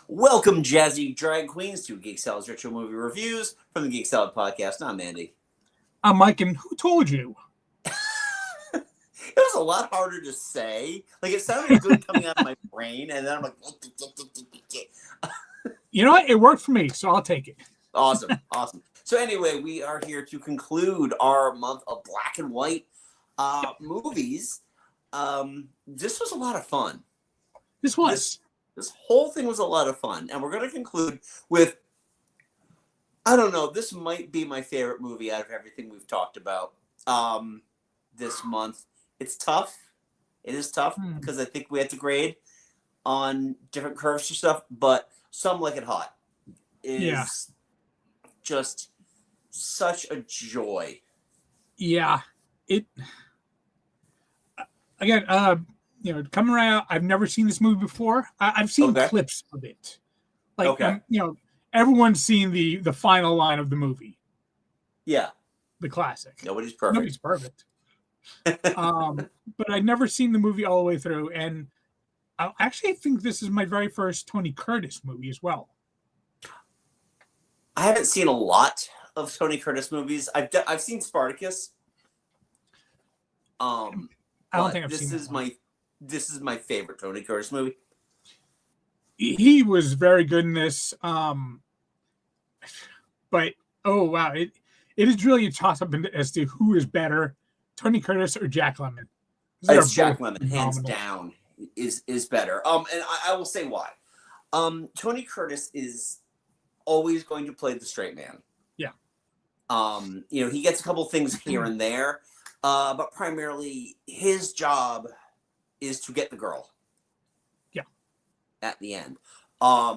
Welcome, jazzy drag queens, to Geek Salad's Retro Movie Reviews from the Geek Salad Podcast. I'm Andy. I'm Mike, and who told you? It was a lot harder to say. Like, it sounded good coming out of my brain, and then I'm like... You know what? It worked for me, so I'll take it. Awesome. So anyway, we are here to conclude our month of black and white movies. This was a lot of fun. This whole thing was a lot of fun. And we're going to conclude with, I don't know, this might be my favorite movie out of everything we've talked about this month. It's tough. It is tough because I think we had to grade on different curves for stuff, but Some Like It Hot is just such a joy. Yeah. Again, coming right out, I've never seen this movie before. I've seen clips of it. Everyone's seen the final line of the movie. Yeah. The classic. Nobody's perfect. But I'd never seen the movie all the way through, and I actually think this is my very first Tony Curtis movie as well. I haven't seen a lot of Tony Curtis movies. I've seen Spartacus. I don't think I've seen this is my favorite Tony Curtis movie. He was very good in this. But oh wow, it is really a toss-up as to who is better, Tony Curtis or Jack Lemmon. It's Jack Lemmon, hands down, is better. And I will say why. Tony Curtis is always going to play the straight man. Yeah. He gets a couple things here and there, but primarily his job is to get the girl. Yeah. At the end. I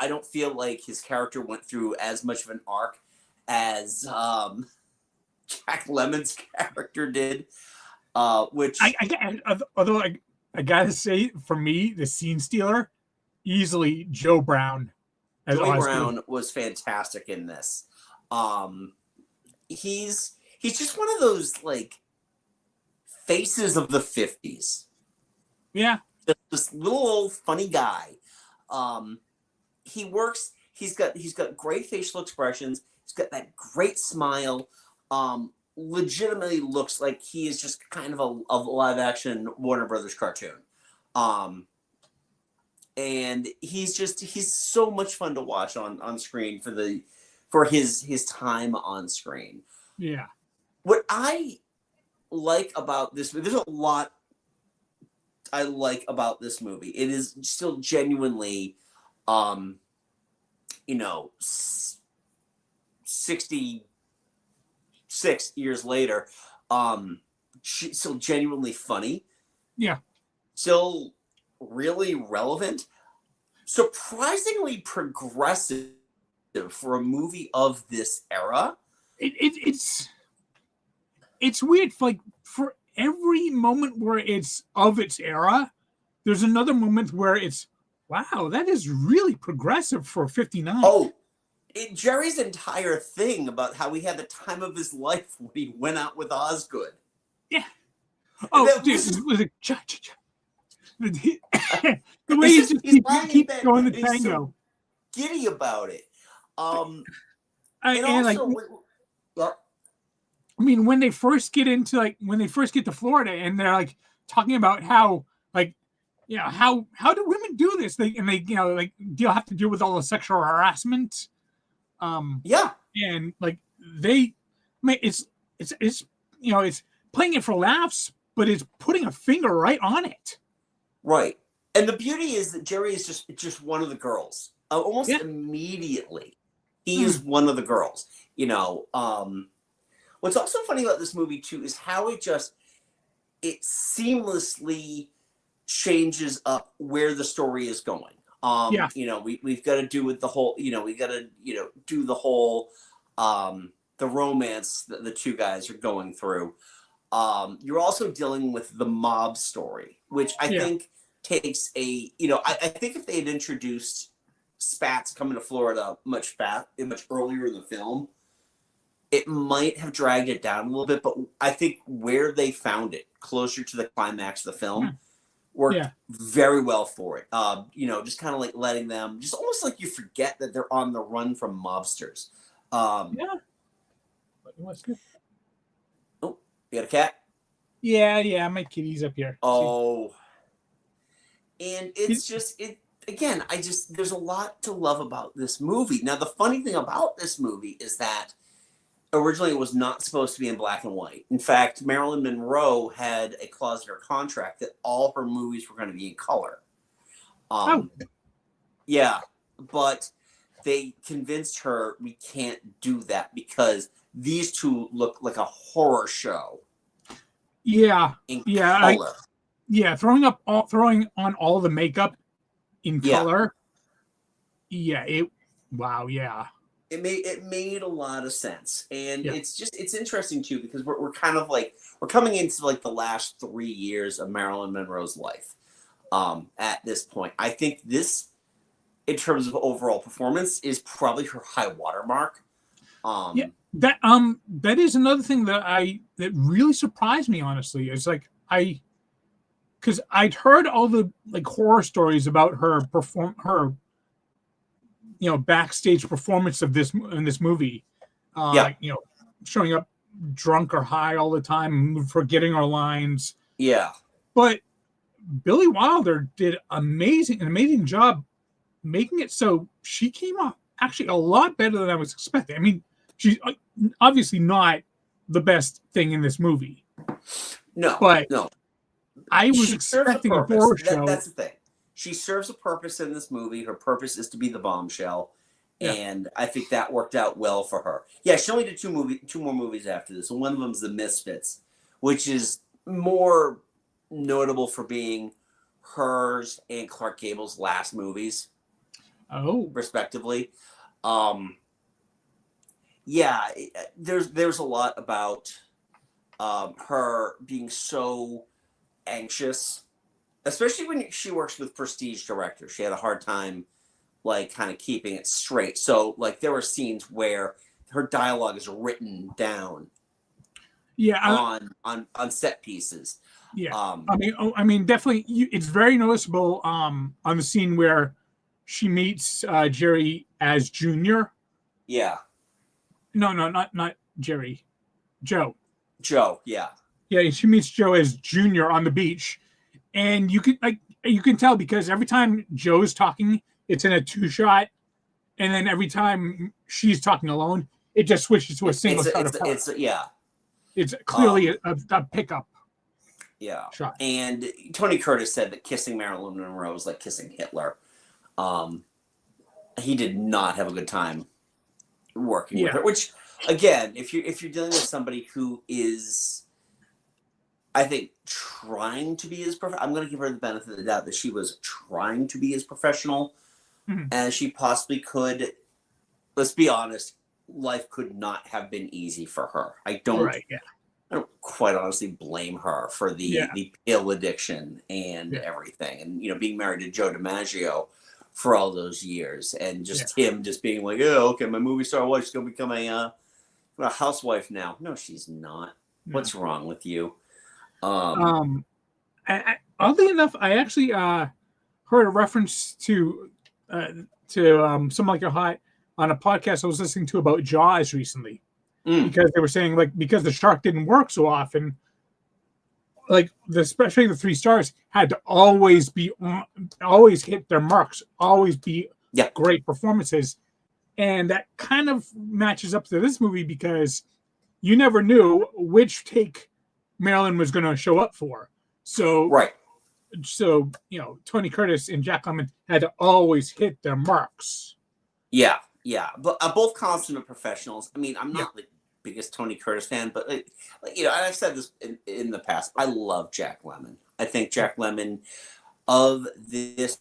don't feel like his character went through as much of an arc as Jack Lemmon's character did. Which although I gotta say, for me, the scene stealer, easily Joe Brown. Joey Brown was fantastic in this. He's just one of those like faces of the 50s. Yeah. This little old funny guy. He works. He's got great facial expressions. He's got that great smile. Legitimately looks like he is just kind of a live action Warner Brothers cartoon. And he's so much fun to watch on screen for his time on screen. Yeah. What I like about this movie, there's a lot I like about this movie. It is still genuinely 66 years later, still genuinely funny. Yeah. Still really relevant. Surprisingly progressive for a movie of this era. It's weird. For every moment where it's of its era, there's another moment where it's, wow, that is really progressive for 59. Oh, Jerry's entire thing about how he had the time of his life when he went out with Osgood. Yeah. Oh, dude, the way he just keeps going the tango. So giddy about it. When they first get to Florida and they're like talking about how how do women do this? They have to deal with all the sexual harassment. And it's playing it for laughs, but it's putting a finger right on it. Right. And the beauty is that Jerry is just one of the girls. Almost immediately, he is one of the girls. What's also funny about this movie too is how it seamlessly changes up where the story is going. We've got to do with the whole. We got to do the whole the romance that the two guys are going through. You're also dealing with the mob story, which I think takes I think if they had introduced Spats coming to Florida much earlier in the film, it might have dragged it down a little bit. But I think where they found it closer to the climax of the film worked Yeah. very well for it. Just kind of like letting them, just almost like you forget that they're on the run from mobsters. Yeah. What's good? Oh, you got a cat? Yeah. My kitty's up here. Oh, and See? it's just it again. There's a lot to love about this movie. Now, the funny thing about this movie is that originally it was not supposed to be in black and white. In fact, Marilyn Monroe had a clause in her contract that all her movies were going to be in color. Oh. Yeah, but they convinced her we can't do that because these two look like a horror show Yeah. in Yeah. color. Throwing on all the makeup in Yeah. color. Yeah. Wow. Yeah. It made a lot of sense, and Yeah. it's interesting too because we're kind of like we're coming into like the last 3 years of Marilyn Monroe's life. At this point, I think this, in terms of overall performance, is probably her high watermark. Yeah. That is another thing that really surprised me, honestly. It's like because I'd heard all the like horror stories about her backstage performance of this in this movie. Yeah. Showing up drunk or high all the time, forgetting our lines. Yeah. But Billy Wilder did an amazing job making it so she came off actually a lot better than I was expecting. I mean, she's obviously not the best thing in this movie. No, but no. I was She serves a expecting a purpose. horror show. That's the thing. She serves a purpose in this movie. Her purpose is to be the bombshell. Yeah. And I think that worked out well for her. Yeah, she only did two more movies after this, and one of them's The Misfits, which is more notable for being hers and Clark Gable's last movies, respectively. There's a lot about her being so anxious, especially when she works with prestige directors. She had a hard time like kind of keeping it straight. So like there were scenes where her dialogue is written down on set pieces. Yeah. I mean definitely it's very noticeable on the scene where she meets Jerry as Junior. Yeah. No, not Jerry. Joe. Yeah. Yeah, she meets Joe as Junior on the beach. And you can tell because every time Joe's talking, it's in a 2-shot, and then every time she's talking alone, it just switches to a single shot of her. It's clearly a pickup. Yeah. Shot. And Tony Curtis said that kissing Marilyn Monroe was like kissing Hitler. He did not have a good time working with her. Which, again, if you're dealing with somebody who is, I think, trying to be I'm going to give her the benefit of the doubt that she was trying to be as professional as she possibly could. Let's be honest, life could not have been easy for her. I don't quite honestly blame her for the pill addiction and everything, and being married to Joe DiMaggio for all those years, and just him just being like, oh, okay, my movie star wife's gonna become a housewife now. No, she's not. What's wrong with you? Oddly enough, I actually heard a reference to Someone Like You're Hot on a podcast I was listening to about Jaws recently, because they were saying like because the shark didn't work so often, like especially the 3 stars had to always hit their marks, always be great performances, and that kind of matches up to this movie because you never knew which take Marilyn was going to show up for. So Tony Curtis and Jack Lemmon had to always hit their marks. Yeah, but both consummate professionals. I mean, I'm not the biggest Tony Curtis fan, but I've said this in the past. I love Jack Lemmon. I think Jack Lemmon of this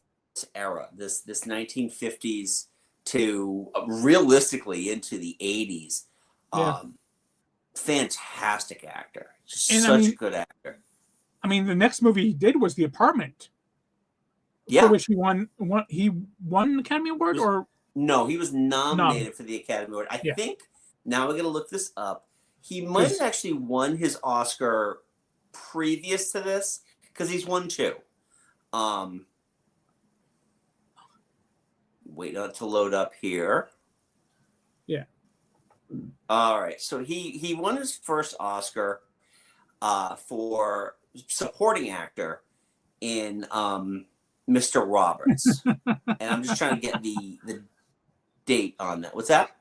era, this 1950s to realistically into the 80s, fantastic actor. Such a good actor. I mean, the next movie he did was The Apartment. Yeah. For which he won an Academy Award, or no, he was nominated for the Academy Award. I think now we're gonna look this up. He might have actually won his Oscar previous to this because he's won 2. Wait on it to load up here. Yeah. All right. So he won his first Oscar for supporting actor in Mr. Roberts. And I'm just trying to get the date on that. What's that?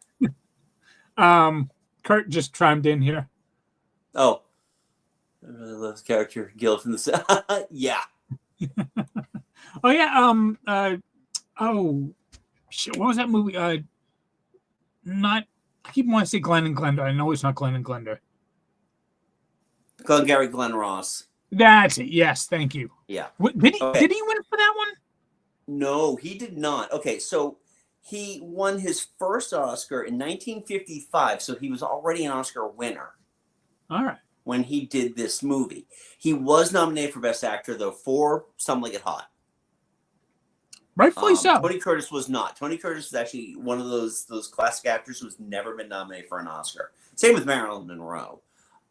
Kurt just chimed in here. Oh, I really love the character Gil from the yeah. Oh yeah. Oh shit. What was that movie? Not. I keep wanting to say Glenn and Glenda. I know it's not Glenn and Glenda. Glengarry Glen Ross. That's it. Yes, thank you. Yeah. Did he? Okay. Did he win for that one? No, he did not. Okay, so he won his first Oscar in 1955, so he was already an Oscar winner. All right. When he did this movie. He was nominated for Best Actor, though, for Some Like It Hot. Rightfully so. Tony Curtis was not. Tony Curtis is actually one of those classic actors who's never been nominated for an Oscar. Same with Marilyn Monroe.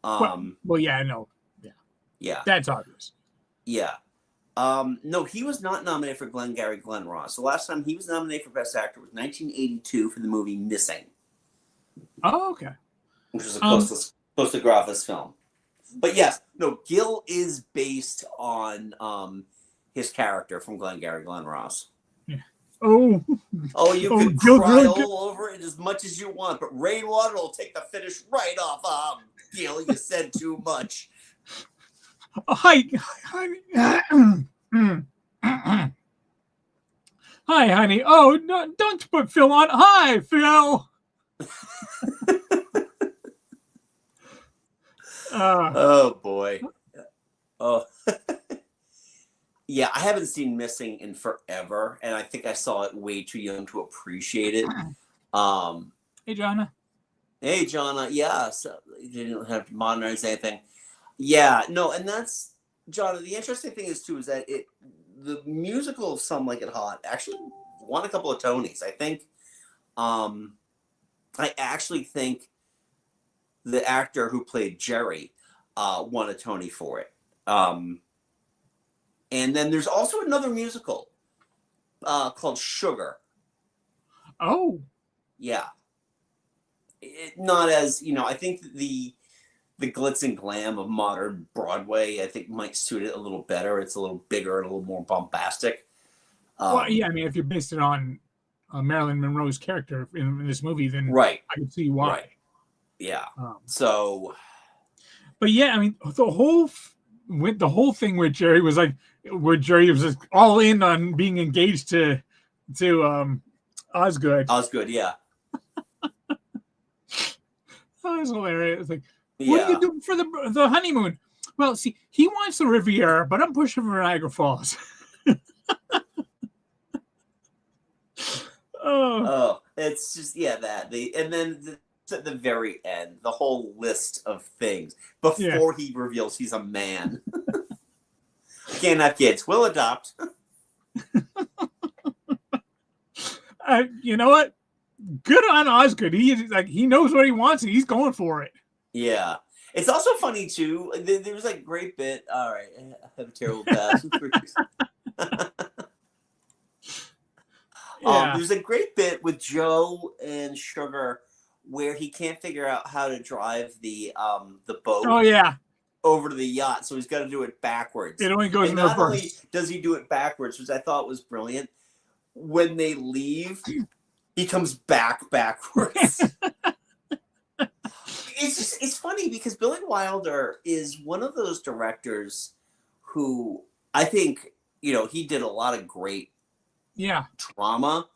Well, yeah, I know. Yeah. Yeah. That's obvious. Yeah. No, he was not nominated for Glengarry Glen Ross. The last time he was nominated for Best Actor was 1982 for the movie Missing. Oh, okay. Which was a Costa Gavras film. But yes, no, Gil is based on his character from Glengarry Glen Ross. Yeah. Oh, you can cry all over it as much as you want, but rainwater will take the finish right off. Gil, you said too much. Hi, honey. Oh, no, don't put Phil on. Hi, Phil. Oh boy. Oh. Yeah, I haven't seen Missing in forever, and I think I saw it way too young to appreciate it. Hey, Jonna. Hey, Jonna. Yeah, so you didn't have to modernize anything. Yeah, no, and that's Jonna. The interesting thing is too is that the musical of Some Like It Hot actually won a couple of Tonys. I think. I actually think the actor who played Jerry won a Tony for it. And then there's also another musical called Sugar. Oh. Yeah. Not as, I think the glitz and glam of modern Broadway, I think might suit it a little better. It's a little bigger and a little more bombastic. Well, yeah, I mean, if you based it on Marilyn Monroe's character in this movie, then right. I can see why. Right. Yeah. So. But yeah, I mean, the whole thing where Jerry was just all in on being engaged to Osgood. Osgood, yeah. That was hilarious. Like, what are you doing for the honeymoon? Well, see, he wants the Riviera, but I'm pushing for Niagara Falls. Oh, it's just that. And then at the very end, the whole list of things before he reveals he's a man. Can't have kids. We'll adopt. You know what? Good on Osgood. He knows what he wants and he's going for it. Yeah. It's also funny too. There was a great bit. All right, I have a terrible past. There's a great bit with Joe and Sugar where he can't figure out how to drive the boat. Oh yeah. Over to the yacht, so he's got to do it backwards. It only goes in reverse. Not only does he do it backwards, which I thought was brilliant, when they leave, he comes backwards. It's funny because Billy Wilder is one of those directors who I think he did a lot of great drama,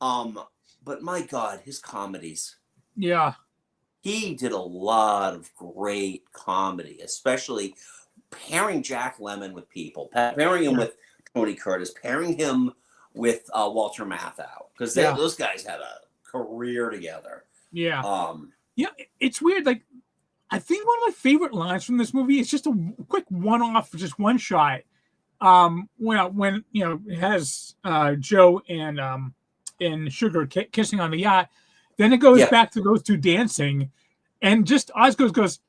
but my God, his comedies. Yeah. He did a lot of great comedy, especially pairing Jack Lemmon with people, pairing him with Tony Curtis, pairing him with Walter Matthau, because those guys had a career together. Yeah. It's weird. Like, I think one of my favorite lines from this movie is just a quick one-off, just one shot. When it has Joe and Sugar kissing on the yacht. Then it goes back to those two dancing, and just Osgood goes,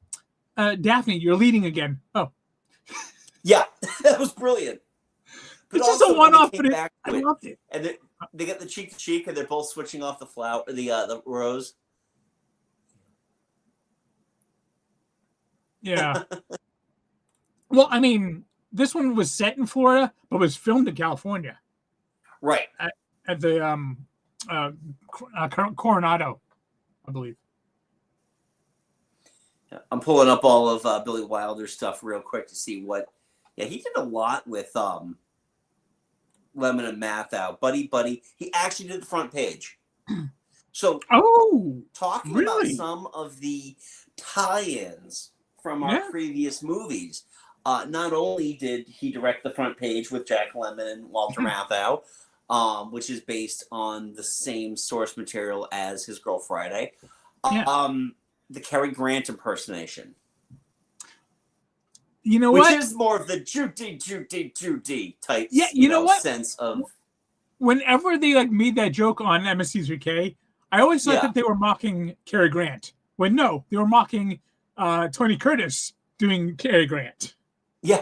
Daphne, you're leading again. Oh. Yeah, that was brilliant. But it's just also a one-off, when they but came back I to it, loved it. and they get the cheek to cheek, and they're both switching off the rose. Yeah. Well, I mean, this one was set in Florida, but was filmed in California. Right. At the Coronado, I believe. I'm pulling up all of Billy Wilder's stuff real quick to see what. Yeah, he did a lot with Lemon and Mathau. Buddy. He actually did the front page. So, talking about really? some of the tie-ins from our previous movies, not only did he direct the front page with Jack Lemmon and Walter Matthau, which is based on the same source material as His Girl Friday, the Cary Grant impersonation. You know which what? Which is more of the Judy type sense of... Whenever they made that joke on MST3K, I always thought that they were mocking Cary Grant. When no, they were mocking Tony Curtis doing Cary Grant. Yeah.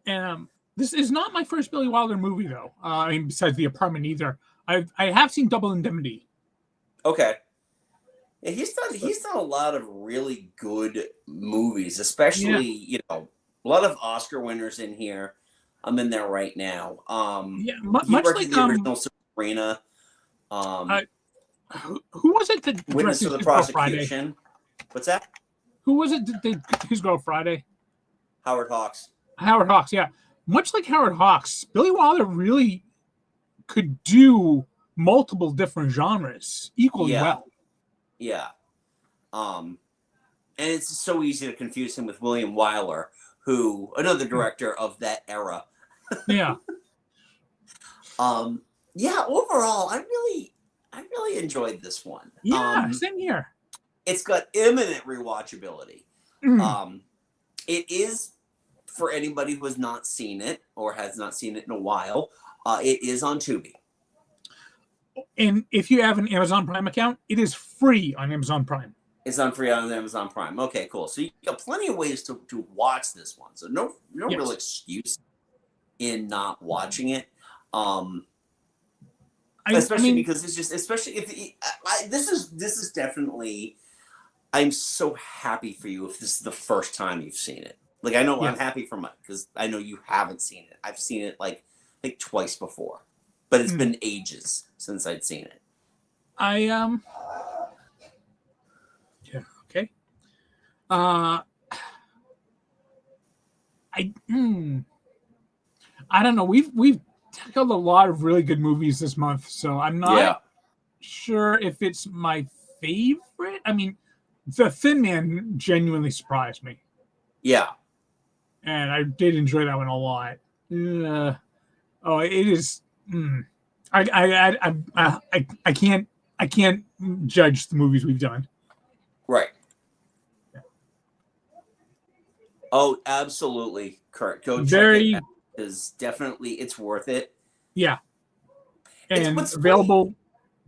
And this is not my first Billy Wilder movie, though. I mean, besides The Apartment, either. I have seen Double Indemnity. Okay. Yeah, he's done a lot of really good movies, especially a lot of Oscar winners in here. I'm in there right now. Much like the original Sabrina. Who was it that Witness to the Prosecution? What's that? Who was it that did His Girl Friday? Howard Hawks. Howard Hawks, yeah. Much like Howard Hawks, Billy Wilder really could do multiple different genres equally well. Yeah. And it's so easy to confuse him with William Wyler, who another director of that era. Yeah. Overall, I really enjoyed this one. Yeah, same here. It's got imminent rewatchability. It is, for anybody who has not seen it or has not seen it in a while, it is on Tubi. And if you have an Amazon Prime account, it is free on Amazon Prime. It's free on Amazon Prime. Okay, cool. So you got plenty of ways to watch this one. So no real excuse in not watching it. Especially because it's just, especially if this is definitely. I'm so happy for you if this is the first time you've seen it. Like, I know I'm happy for Mike because I know you haven't seen it. I've seen it like twice before, but it's been ages since I'd seen it. Okay. I don't know. We've tackled a lot of really good movies this month, so I'm not sure if it's my favorite. I mean, The Thin Man genuinely surprised me. Yeah. And I did enjoy that one a lot. It is. I can't judge the movies we've done. Right. Oh, absolutely, Kurt. Go check it out. It's definitely, it's worth it. Yeah. And available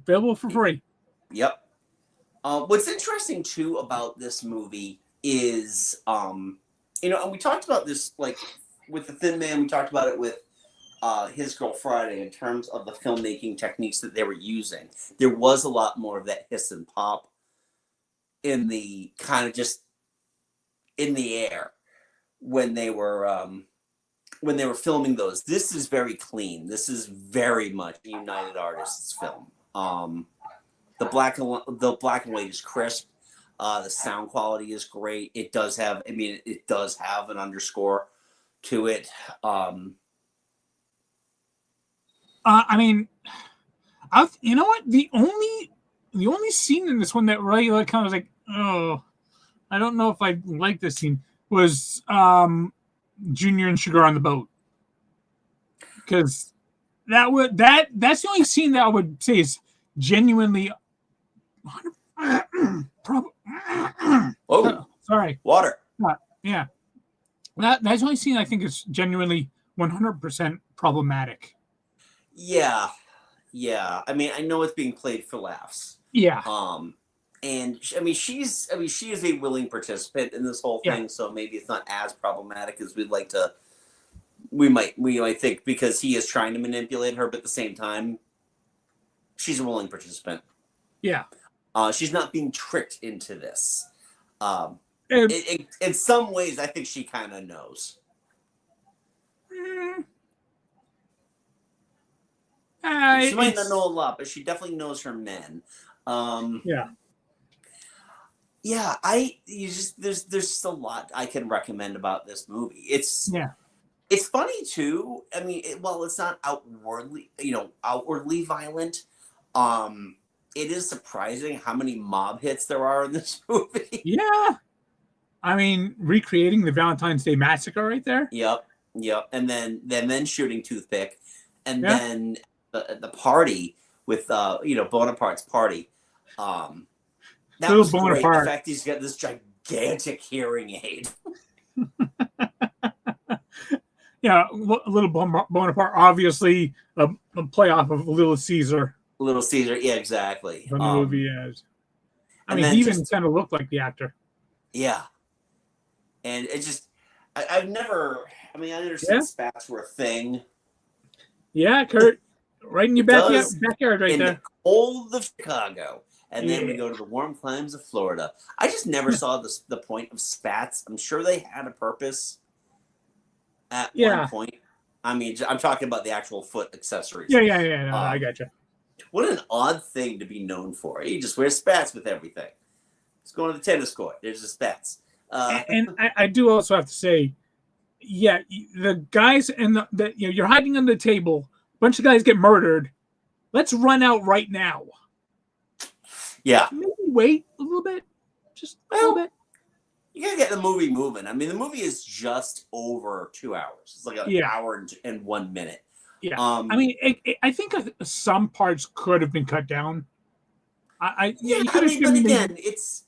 for free. Yep. What's interesting too about this movie is, and we talked about this with The Thin Man. We talked about it with His Girl Friday in terms of the filmmaking techniques that they were using. There was a lot more of that hiss and pop in the kind of just in the air when they were filming those. This is very clean. This is very much a United Artists film. The black and white is crisp. The sound quality is great. It does have an underscore to it. You know what? The only scene in this one that really kind of was like, oh, I don't know if I like this scene, was Junior and Sugar on the boat, because that's the only scene that I would say is genuinely. Oh, sorry, water. Yeah, that's the only scene I think is genuinely 100% problematic. Yeah. I mean, I know it's being played for laughs. Yeah. And she is a willing participant in this whole thing, so maybe it's not as problematic as we'd like to we might think because he is trying to manipulate her, but at the same time, she's a willing participant. Yeah. She's not being tricked into this. And, in some ways, I think she kind of knows. She might not know a lot, but she definitely knows her men. Yeah. Yeah, there's just a lot I can recommend about this movie. It's funny too. I mean, while it's not outwardly violent, it is surprising how many mob hits there are in this movie. Yeah. I mean, recreating the Valentine's Day Massacre right there. Yep. And then shooting Toothpick, and then the party with Bonaparte's party. That was great. The fact he's got this gigantic hearing aid. Yeah, Little Bonaparte, obviously a playoff of Little Caesar. Little Caesar, yeah, exactly. From the movie, I mean, he even kind of looked like the actor. Yeah. And it just, I understand spats were a thing. Yeah, Kurt, right in your backyard right in there. The cold of Chicago. And then we go to the warm climes of Florida. I just never saw the point of spats. I'm sure they had a purpose at one point. I mean, I'm talking about the actual foot accessories. Yeah. No, I gotcha. What an odd thing to be known for. He just wears spats with everything. He's going to the tennis court. There's the spats. And I do also have to say, the guys and you're hiding under the table. A bunch of guys get murdered. Let's run out right now. Yeah. Maybe wait a little bit. Just a little bit. You gotta get the movie moving. I mean, the movie is just over 2 hours. It's like an hour and 1 minute. Yeah. I mean, I think some parts could have been cut down. But again, it's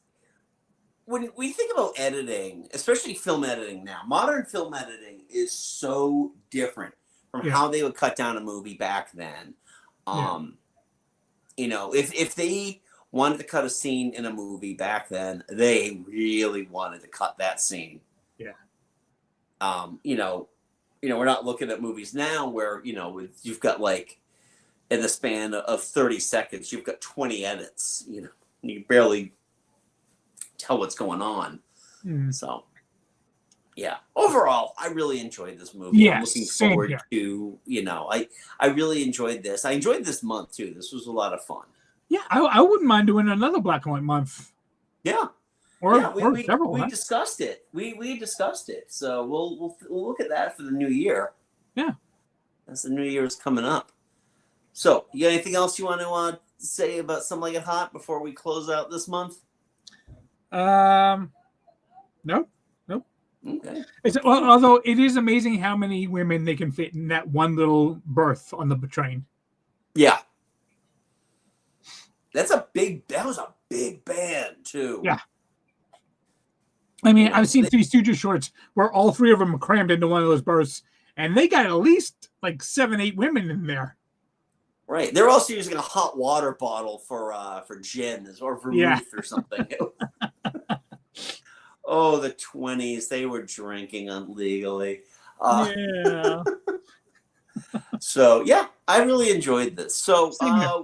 when we think about editing, especially film editing now. Modern film editing is so different from how they would cut down a movie back then. If they wanted to cut a scene in a movie back then, they really wanted to cut that scene. Yeah. We're not looking at movies now where, you've got like in the span of 30 seconds, you've got 20 edits, you barely tell what's going on. So overall, I really enjoyed this movie. Yes, I'm looking forward to, I really enjoyed this. I enjoyed this month too. This was a lot of fun. Yeah, I wouldn't mind doing another black and white month. Yeah. Or several. We discussed it. We discussed it. So we'll look at that for the new year. Yeah. As the new year is coming up. So, you got anything else you want to say about Some Like It Hot before we close out this month? Nope. Okay. Although it is amazing how many women they can fit in that one little berth on the train. Yeah. That was a big band too. Yeah. I mean, I've seen Three Stooges shorts where all three of them are crammed into one of those berths, and they got at least like 7-8 women in there. Right. They're also using a hot water bottle for gin or vermouth or something. Oh, the 20s. They were drinking illegally. So, I really enjoyed this. So,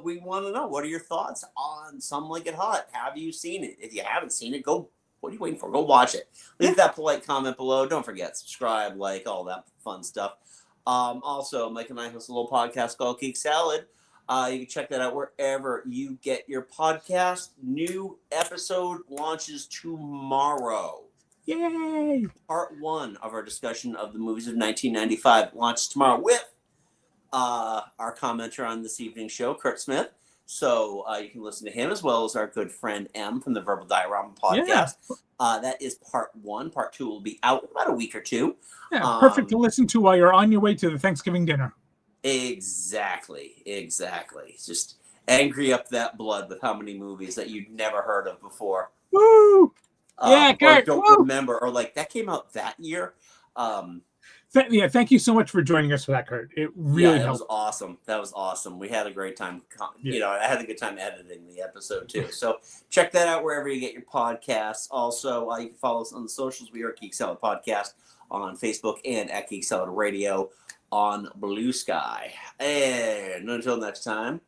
we want to know, what are your thoughts on Some Like It Hot? Have you seen it? If you haven't seen it, what are you waiting for? Go watch it. Leave that polite comment below. Don't forget, subscribe, like, all that fun stuff. Also, Mike and I host a little podcast called Geek Salad. You can check that out wherever you get your podcast. New episode launches tomorrow. Yay! Part 1 of our discussion of the movies of 1995 launches tomorrow with our commenter on this evening's show, Kurt Smith. So you can listen to him as well as our good friend M from the Verbal Diorama podcast. That is part 1. Part 2 will be out in about a week or two. Yeah, perfect to listen to while you're on your way to the Thanksgiving dinner. Exactly. Just angry up that blood with how many movies that you'd never heard of before. Woo! Kurt. Or don't remember, or like that came out that year. Thank you so much for joining us for that, Kurt. It really helped. That was awesome. We had a great time. I had a good time editing the episode too. So check that out wherever you get your podcasts. Also, you can follow us on the socials. We are Geek Salad Podcast on Facebook and at Geek Salad Radio on Blue Sky. And until next time,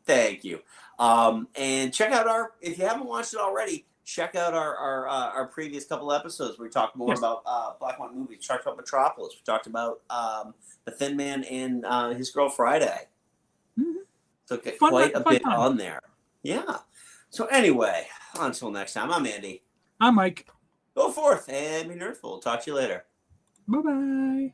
thank you. And check out if you haven't watched it already, check out our previous couple episodes where we talked more about Black and White movies. We talked about Metropolis. We talked about The Thin Man and His Girl Friday. Mm-hmm. So quite a bit on there. Yeah. So anyway, until next time, I'm Andy. I'm Mike. Go forth and be nerdful. Talk to you later. Bye-bye.